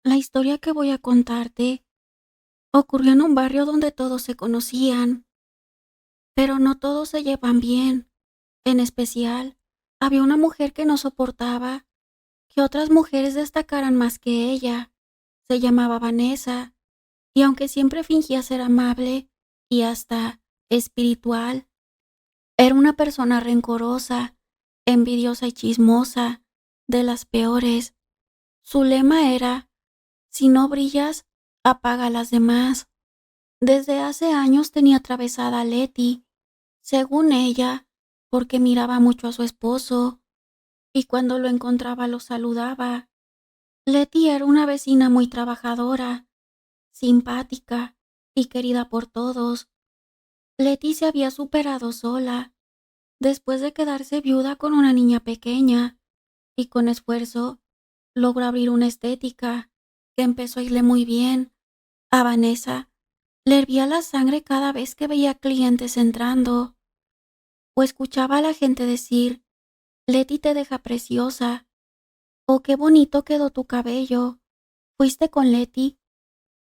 La historia que voy a contarte ocurrió en un barrio donde todos se conocían, pero no todos se llevan bien. En especial, había una mujer que no soportaba que otras mujeres destacaran más que ella. Se llamaba Vanessa, y aunque siempre fingía ser amable y hasta espiritual, era una persona rencorosa, envidiosa y chismosa, de las peores. Su lema era: si no brillas, apaga a las demás. Desde hace años tenía atravesada a Letty, según ella, porque miraba mucho a su esposo y cuando lo encontraba lo saludaba. Letty era una vecina muy trabajadora, simpática y querida por todos. Letty se había superado sola, después de quedarse viuda con una niña pequeña, y con esfuerzo logró abrir una estética que empezó a irle muy bien. A Vanessa le hervía la sangre cada vez que veía clientes entrando o escuchaba a la gente decir: Letty te deja preciosa, o qué bonito quedó tu cabello, fuiste con Letty.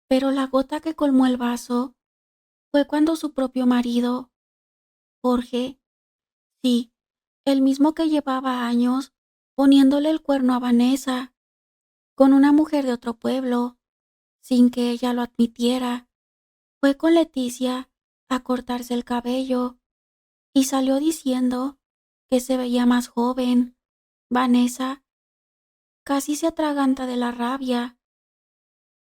Pero la gota que colmó el vaso fue cuando su propio marido, Jorge, sí, el mismo que llevaba años poniéndole el cuerno a Vanessa, con una mujer de otro pueblo, sin que ella lo admitiera, fue con Leticia a cortarse el cabello y salió diciendo que se veía más joven. Vanessa casi se atraganta de la rabia,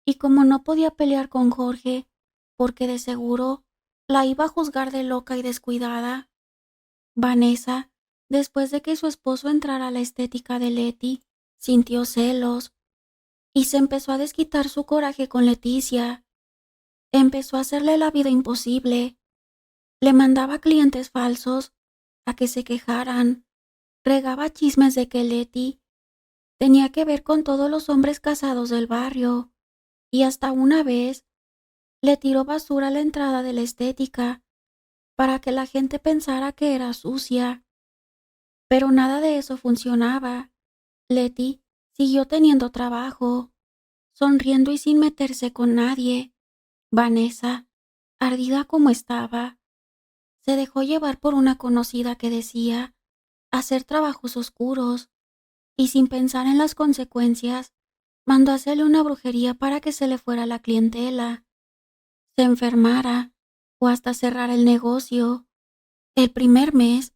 y como no podía pelear con Jorge, porque de seguro la iba a juzgar de loca y descuidada, Vanessa, después de que su esposo entrara a la estética de Letty, sintió celos y se empezó a desquitar su coraje con Leticia. Empezó a hacerle la vida imposible. Le mandaba clientes falsos a que se quejaran, regaba chismes de que Letty tenía que ver con todos los hombres casados del barrio, y hasta una vez le tiró basura a la entrada de la estética para que la gente pensara que era sucia. Pero nada de eso funcionaba. Letty siguió teniendo trabajo, sonriendo y sin meterse con nadie. Vanessa, ardida como estaba, se dejó llevar por una conocida que decía hacer trabajos oscuros, y sin pensar en las consecuencias, mandó hacerle una brujería para que se le fuera la clientela, se enfermara o hasta cerrara el negocio. El primer mes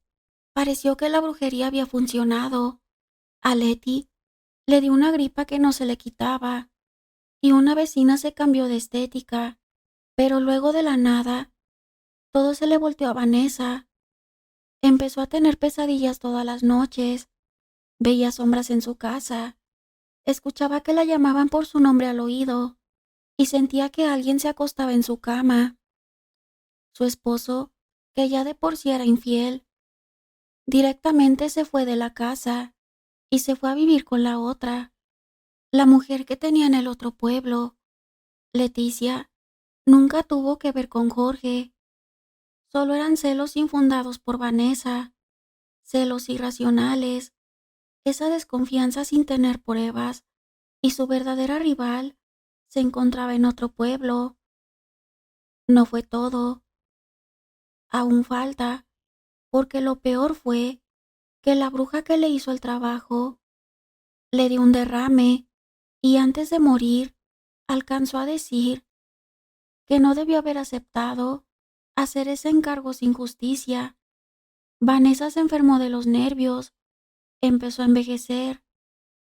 pareció que la brujería había funcionado. A Letty le dio una gripa que no se le quitaba y una vecina se cambió de estética, pero luego de la nada todo se le volteó a Vanessa. Empezó a tener pesadillas todas las noches, veía sombras en su casa, escuchaba que la llamaban por su nombre al oído y sentía que alguien se acostaba en su cama. Su esposo, que ya de por sí era infiel, directamente se fue de la casa y se fue a vivir con la otra, la mujer que tenía en el otro pueblo. Leticia nunca tuvo que ver con Jorge, solo eran celos infundados por Vanessa, celos irracionales, esa desconfianza sin tener pruebas, y su verdadera rival se encontraba en otro pueblo. No fue todo, aún falta, porque lo peor fue que la bruja que le hizo el trabajo le dio un derrame y antes de morir alcanzó a decir que no debió haber aceptado hacer ese encargo sin justicia. Vanessa se enfermó de los nervios, empezó a envejecer,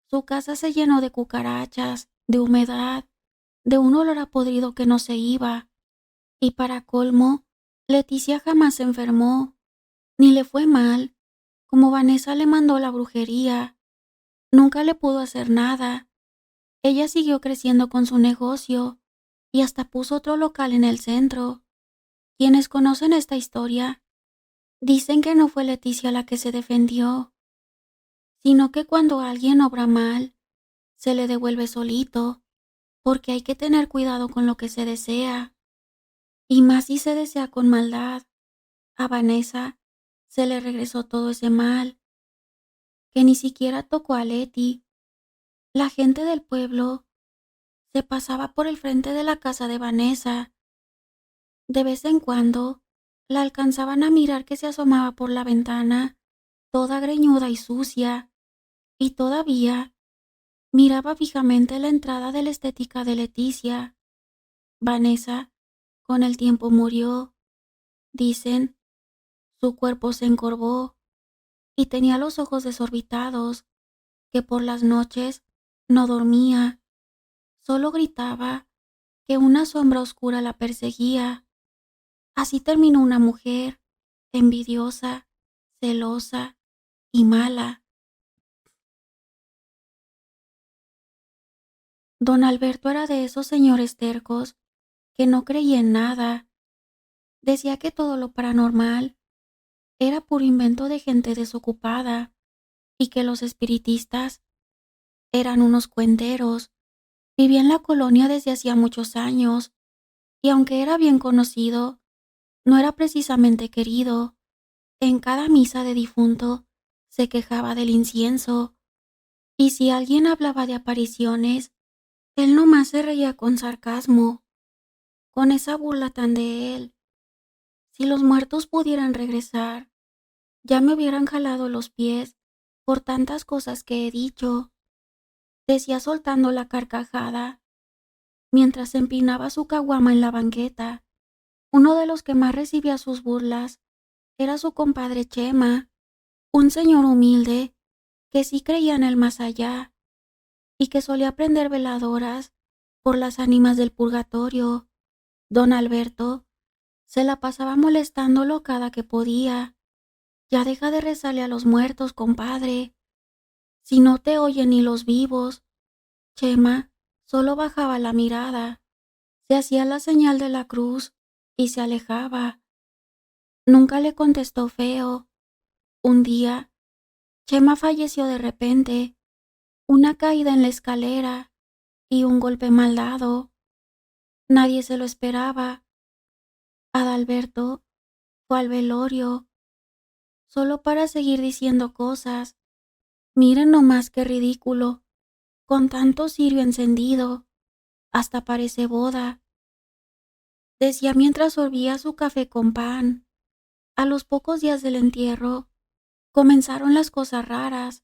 su casa se llenó de cucarachas, de humedad, de un olor a podrido que no se iba. Y para colmo, Leticia jamás se enfermó, ni le fue mal. Como Vanessa le mandó la brujería, nunca le pudo hacer nada. Ella siguió creciendo con su negocio y hasta puso otro local en el centro. Quienes conocen esta historia dicen que no fue Leticia la que se defendió, sino que cuando alguien obra mal, se le devuelve solito, porque hay que tener cuidado con lo que se desea, y más si se desea con maldad. A Vanessa se le regresó todo ese mal, que ni siquiera tocó a Letty. La gente del pueblo se pasaba por el frente de la casa de Vanessa. De vez en cuando, la alcanzaban a mirar que se asomaba por la ventana, toda greñuda y sucia, y todavía miraba fijamente la entrada de la estética de Leticia. Vanessa, con el tiempo murió, dicen, su cuerpo se encorvó y tenía los ojos desorbitados, que por las noches no dormía, solo gritaba que una sombra oscura la perseguía. Así terminó una mujer, envidiosa, celosa y mala. Don Alberto era de esos señores tercos que no creía en nada. Decía que todo lo paranormal era puro invento de gente desocupada y que los espiritistas eran unos cuenteros. Vivía en la colonia desde hacía muchos años y aunque era bien conocido, no era precisamente querido. En cada misa de difunto se quejaba del incienso y si alguien hablaba de apariciones, él nomás se reía con sarcasmo, con esa burla tan de él. Si los muertos pudieran regresar, ya me hubieran jalado los pies por tantas cosas que he dicho, decía soltando la carcajada, mientras empinaba su caguama en la banqueta. Uno de los que más recibía sus burlas era su compadre Chema, un señor humilde que sí creía en el más allá y que solía prender veladoras por las ánimas del purgatorio. Don Alberto se la pasaba molestándolo cada que podía. Ya deja de rezarle a los muertos, compadre. Si no te oyen ni los vivos. Chema solo bajaba la mirada, se hacía la señal de la cruz y se alejaba. Nunca le contestó feo. Un día, Chema falleció de repente, una caída en la escalera y un golpe mal dado. Nadie se lo esperaba. Adalberto fue al velorio, solo para seguir diciendo cosas. Miren nomás qué ridículo, con tanto cirio encendido, hasta parece boda, decía mientras sorbía su café con pan. A los pocos días del entierro, comenzaron las cosas raras.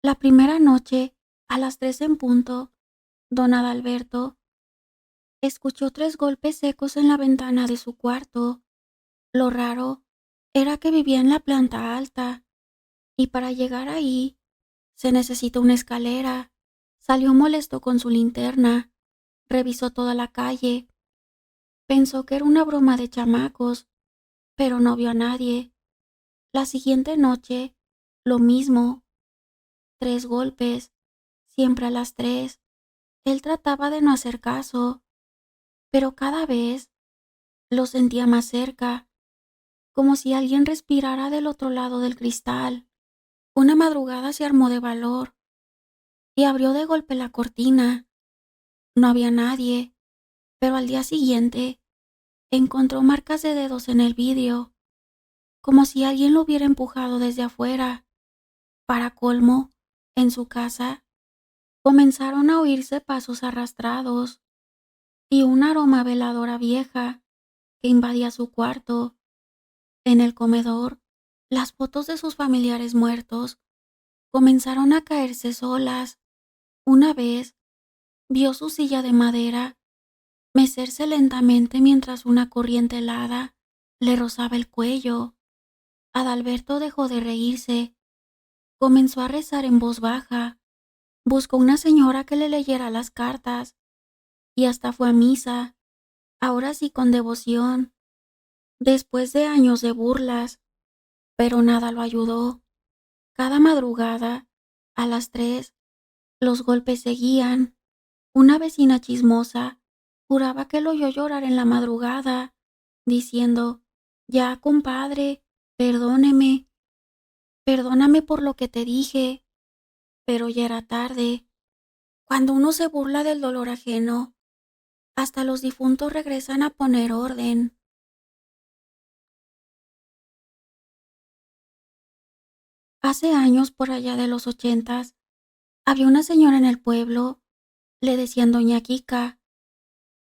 La primera noche, a las 3 en punto, don Adalberto escuchó 3 golpes secos en la ventana de su cuarto. Lo raro era que vivía en la planta alta, y para llegar ahí se necesita una escalera. Salió molesto con su linterna, revisó toda la calle, pensó que era una broma de chamacos, pero no vio a nadie. La siguiente noche, lo mismo, 3 golpes, siempre a las 3. Él trataba de no hacer caso, pero cada vez lo sentía más cerca, como si alguien respirara del otro lado del cristal. Una madrugada se armó de valor y abrió de golpe la cortina. No había nadie, pero al día siguiente encontró marcas de dedos en el vidrio, como si alguien lo hubiera empujado desde afuera. Para colmo, en su casa comenzaron a oírse pasos arrastrados y un aroma a veladora vieja que invadía su cuarto. En el comedor, las fotos de sus familiares muertos comenzaron a caerse solas. Una vez vio su silla de madera mecerse lentamente mientras una corriente helada le rozaba el cuello. Adalberto dejó de reírse, comenzó a rezar en voz baja, buscó una señora que le leyera las cartas y hasta fue a misa, ahora sí con devoción, después de años de burlas, pero nada lo ayudó. Cada madrugada, a las 3, los golpes seguían. Una vecina chismosa juraba que lo oyó llorar en la madrugada, diciendo, ya, compadre, perdóneme, perdóname por lo que te dije. Pero ya era tarde. Cuando uno se burla del dolor ajeno, hasta los difuntos regresan a poner orden. Hace años, por allá de los 80, había una señora en el pueblo, le decían doña Kika.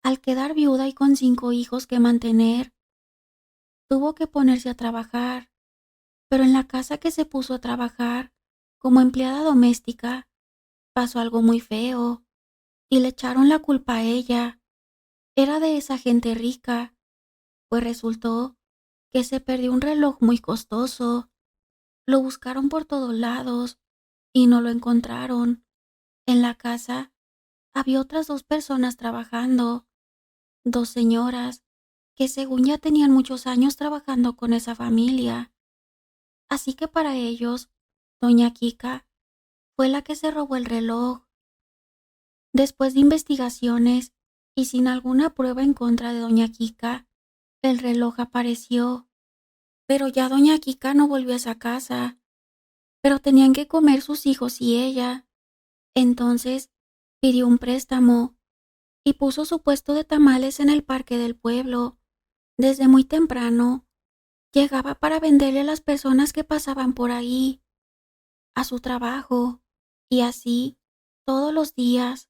Al quedar viuda y con 5 hijos que mantener, tuvo que ponerse a trabajar, pero en la casa que se puso a trabajar como empleada doméstica, pasó algo muy feo y le echaron la culpa a ella. Era de esa gente rica, pues resultó que se perdió un reloj muy costoso. Lo buscaron por todos lados y no lo encontraron. En la casa había otras 2 personas trabajando, 2 señoras que según ya tenían muchos años trabajando con esa familia. Así que para ellos, doña Kika fue la que se robó el reloj. Después de investigaciones y sin alguna prueba en contra de doña Kika, el reloj apareció. Pero ya doña Kika no volvió a esa casa, pero tenían que comer sus hijos y ella. Entonces pidió un préstamo y puso su puesto de tamales en el parque del pueblo. Desde muy temprano llegaba para venderle a las personas que pasaban por ahí, a su trabajo, y así todos los días,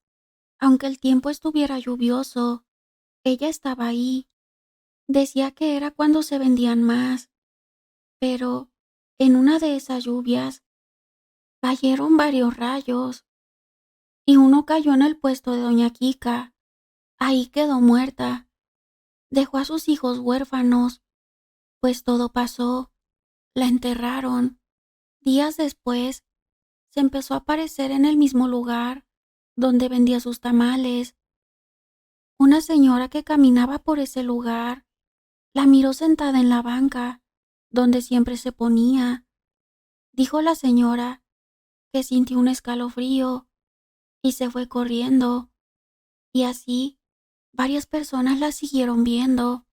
aunque el tiempo estuviera lluvioso, ella estaba ahí. Decía que era cuando se vendían más, pero en una de esas lluvias cayeron varios rayos y uno cayó en el puesto de doña Kika. Ahí quedó muerta. Dejó a sus hijos huérfanos, pues todo pasó. La enterraron. Días después, se empezó a aparecer en el mismo lugar donde vendía sus tamales. Una señora que caminaba por ese lugar la miró sentada en la banca donde siempre se ponía. Dijo la señora que sintió un escalofrío y se fue corriendo. Y así, varias personas la siguieron viendo.